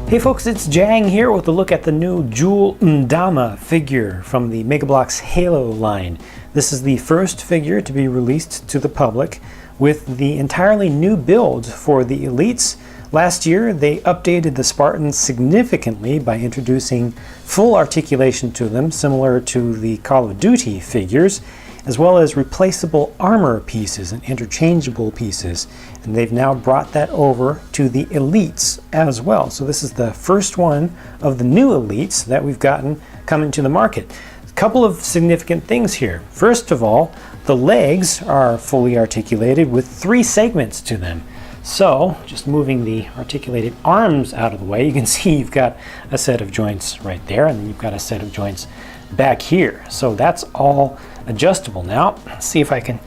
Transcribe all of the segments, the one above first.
Hey folks, it's Jang here with a look at the new Jewel Ndama figure from the Bloks Halo line. This is the first figure to be released to the public with the entirely new build for the elites. Last year they updated the Spartans significantly by introducing full articulation to them, similar to the Call of Duty figures, as well as replaceable armor pieces and interchangeable pieces. And they've now brought that over to the elites as well. So this is the first one of the new elites that we've gotten coming to the market. A couple of significant things here. First of all, the legs are fully articulated with 3 segments to them. So just moving the articulated arms out of the way, you can see you've got a set of joints right there, and then you've got a set of joints back here. So that's all adjustable now. Let's see if I can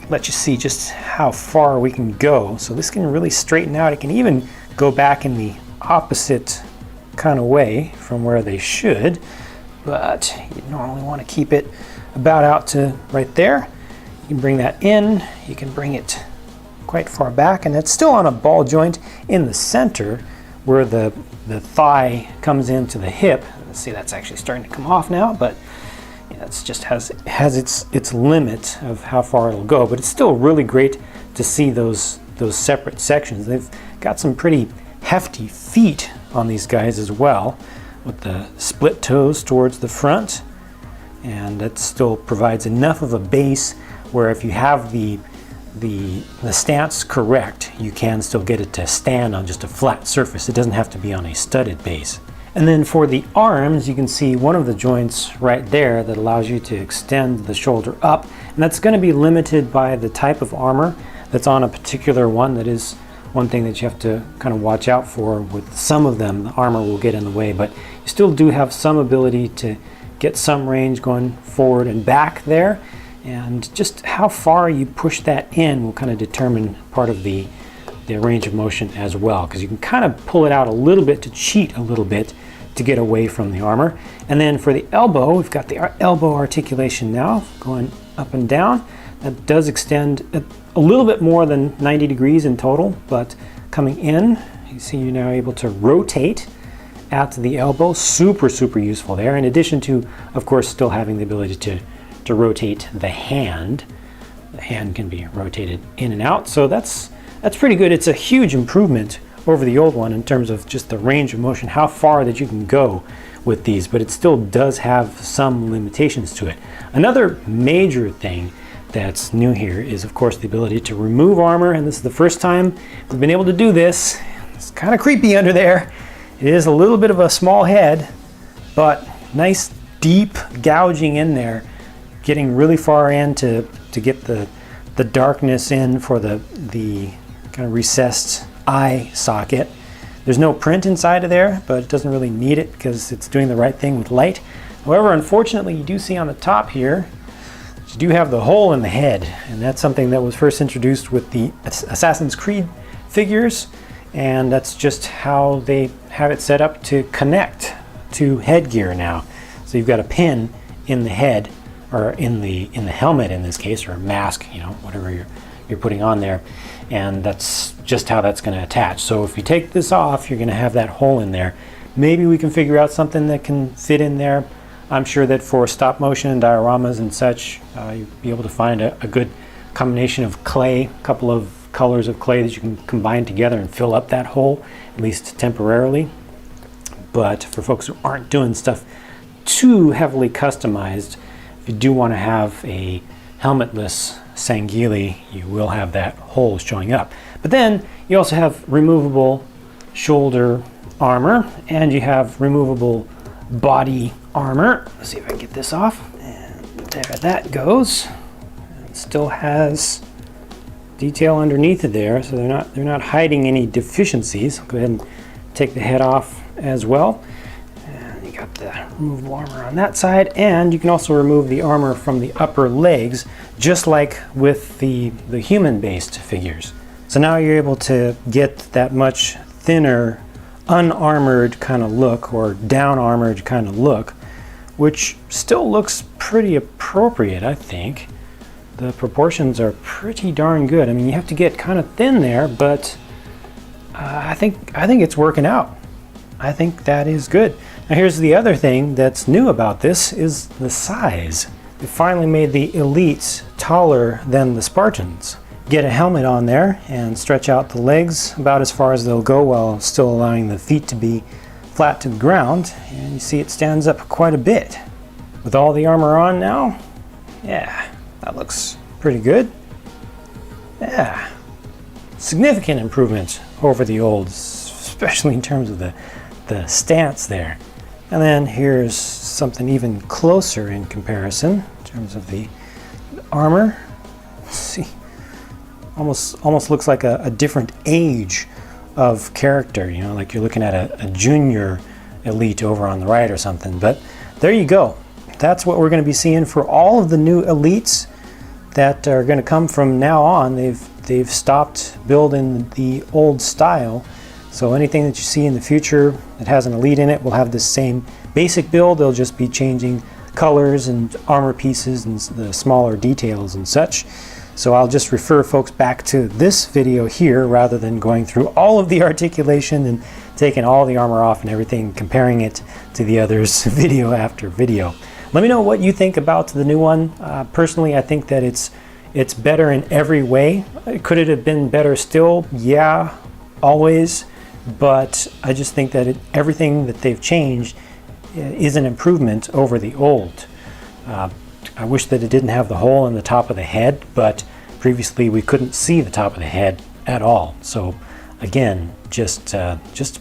let you see just how far we can go. So this can really straighten out. It can even go back in the opposite kind of way from where they should, but you normally want to keep it about out to right there. You can bring that in, you can bring it quite far back, and it's still on a ball joint in the center where the thigh comes into the hip. Let's see, that's actually starting to come off now, but it just has its limit of how far it'll go, but it's still really great to see those separate sections. They've got some pretty hefty feet on these guys as well, with the split toes towards the front, and that still provides enough of a base where if you have the stance correct, you can still get it to stand on just a flat surface. It doesn't have to be on a studded base. And then for the arms, you can see one of the joints right there that allows you to extend the shoulder up, and that's going to be limited by the type of armor that's on a particular one. That is one thing that you have to kind of watch out for. With some of them, the armor will get in the way, but you still do have some ability to get some range going forward and back there, and just how far you push that in will kind of determine part of the range of motion as well, because you can kind of pull it out a little bit to cheat a little bit to get away from the armor. And then for the elbow, we've got the elbow articulation now going up and down. That does extend a little bit more than 90 degrees in total, but coming in, you see you're now able to rotate at the elbow. Super useful there, in addition to, of course, still having the ability to rotate the hand. The hand can be rotated in and out, so that's pretty good. It's a huge improvement over the old one in terms of just the range of motion, how far that you can go with these, but it still does have some limitations to it. Another major thing that's new here is, of course, the ability to remove armor, and this is the first time we've been able to do this. It's kind of creepy under there. It is a little bit of a small head, but nice deep gouging in there, getting really far in to get the darkness in for the kind of recessed eye socket. There's no print inside of there, but it doesn't really need it because it's doing the right thing with light. However, unfortunately, you do see on the top here, you do have the hole in the head, and that's something that was first introduced with the Assassin's Creed figures, and that's just how they have it set up to connect to headgear now. So you've got a pin in the head, or in the helmet in this case, or a mask, whatever you're putting on there, and that's just how that's going to attach. So if you take this off, you're going to have that hole in there. Maybe we can figure out something that can fit in there. I'm sure that for stop motion dioramas and such, you'll be able to find a good combination of clay, a couple of colors of clay that you can combine together and fill up that hole, at least temporarily. But for folks who aren't doing stuff too heavily customized, if you do want to have a helmetless Sangheili, you will have that hole showing up. But then you also have removable shoulder armor, and you have removable body armor. Let's see if I can get this off. And there that goes. It still has detail underneath it there, so they're not hiding any deficiencies. I'll go ahead and take the head off as well. You got the removable armor on that side, and you can also remove the armor from the upper legs, just like with the human-based figures. So now you're able to get that much thinner, unarmored kind of look, or down-armored kind of look, which still looks pretty appropriate, I think. The proportions are pretty darn good. I mean, you have to get kind of thin there, but I think it's working out. I think that is good. Now here's the other thing that's new about this is the size. They finally made the Elites taller than the Spartans. Get a helmet on there and stretch out the legs about as far as they'll go while still allowing the feet to be flat to the ground, and you see it stands up quite a bit. With all the armor on now, yeah, that looks pretty good. Yeah, significant improvement over the old, especially in terms of the stance there. And then here's something even closer in comparison in terms of the armor. Let's see, almost looks like a different age of character, you know, like you're looking at a junior elite over on the right or something. But there you go. That's what we're going to be seeing for all of the new elites that are going to come from now on. They've stopped building the old style. So anything that you see in the future that has an elite in it will have the same basic build. They'll just be changing colors and armor pieces and the smaller details and such. So I'll just refer folks back to this video here rather than going through all of the articulation and taking all the armor off and everything, comparing it to the others video after video. Let me know what you think about the new one. Personally, I think that it's better in every way. Could it have been better still? Yeah, always. But I just think that everything that they've changed is an improvement over the old. I wish that it didn't have the hole in the top of the head, but previously we couldn't see the top of the head at all. So again, just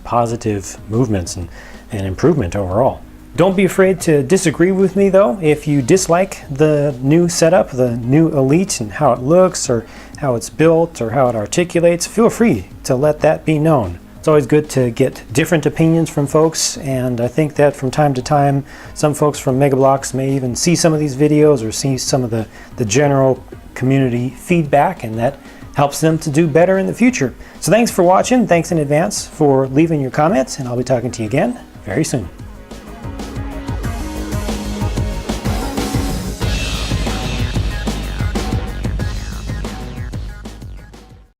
positive movements and improvement overall. Don't be afraid to disagree with me though. If you dislike the new setup, the new Elite, and how it looks or how it's built or how it articulates, feel free to let that be known. It's always good to get different opinions from folks, and I think that from time to time some folks from Mega Bloks may even see some of these videos or see some of the general community feedback, and that helps them to do better in the future. So thanks for watching. Thanks in advance for leaving your comments, and I'll be talking to you again very soon.